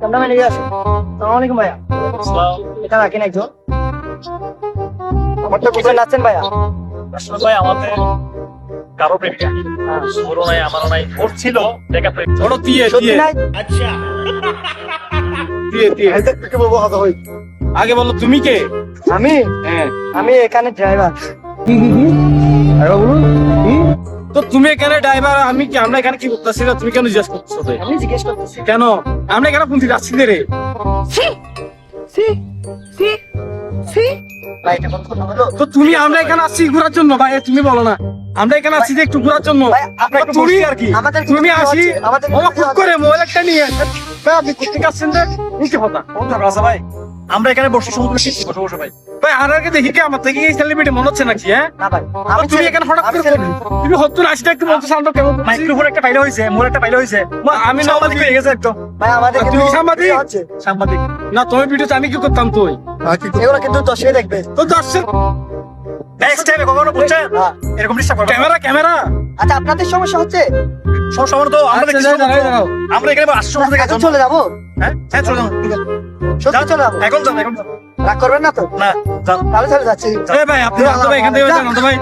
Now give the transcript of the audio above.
Cameraman এগিয়ে আসো। আসসালামু আলাইকুম ভাইয়া। এটা রাখেন একজন। আমারটা কোথায় কোথায়? নাচছেন ভাইয়া? আসলে ভাই আমাদের কারো প্রেমিকা ওরও নাই, আমারও নাই, ওর ছিল দেখা প্রেম। ওটা দিয়ে সত্যি দিয়ে নাই? দিয়ে এদের থেকে বলবো হাতে হই। আগে বলো তুমি কে? আমি হ্যাঁ, আমি এখানে ড্রাইভার। তো তুমি এখানে ড্রাইভার, আমি কি, আমরা এখানে কি করতেছি না, তুমি কেন জিজ্ঞেস করছো? আমি জিজ্ঞেস করতেছি। কেন আমরা এখানে কোন দিকে যাচ্ছি রে? ভাই এটা কোন কথা হলো? তো তুমি, আমরা এখানে আসছি ঘোরার জন্য ভাই, তুমি বলো না আমরা এখানে আসছি যে একটু ঘোরার জন্য। ভাই আপনার একটু তুমি বসতে আর কি। আমাদের তুমি আসি আমাদের ও খুব করে মোবাইল একটা নিয়ে ভাই, আপনি কোথেকে আসছেন রে? এই কি কথা কোন দরকার আছে ভাই? আমরা এখানে বসে সমুদ্র শিখছি, বসে বসে ভাই। ভাই? আর আগে দেখি কি আমার থেকে এই সেলিব্রিটি মনে হচ্ছে নাকি? হ্যাঁ, না ভাই তো তুমি এখানে হঠাৎ করে তুমি হত্যা আসিটা একটু বলতে সামনে কেমন? মাইক্রোফোন একটা পাইলে হয়েছে, মোর একটা পাইলে হয়েছে। আমি না সাংবাদিক হয়ে গেছে একদম। ভাই আমাদের আর তুমি কিন্তু কি সাংবাদিক? হচ্ছে সাংবাদিক। না তুমি ভিডিও আমি কি করতাম তুই? এগুলো কিন্তু দর্শকে দেখবে। তো দর্শক নেক্সট টাইমে কখনো বুঝছেন হ্যাঁ। এরকম ডিস্টার্ব করবেন না। ক্যামেরা ক্যামেরা আচ্ছা আপনাদের সমস্যা হচ্ছে? সব সময় তো আমরা আচ্ছা, কিছু দাঁড়াও, করবো। দাঁড়াও। আমরা এখানে আসছি সমুদ্র থেকে এখন চলে যাবো? হ্যাঁ হ্যাঁ চলে যান। সত্যি চলে যাবো? এখন যান, এখন যান। রাগ করবেন না তো? না যান। তাহলে চলে যাচ্ছি। এ ভাই আপনি আসতে ভাই, এখান থেকে যান, ভাই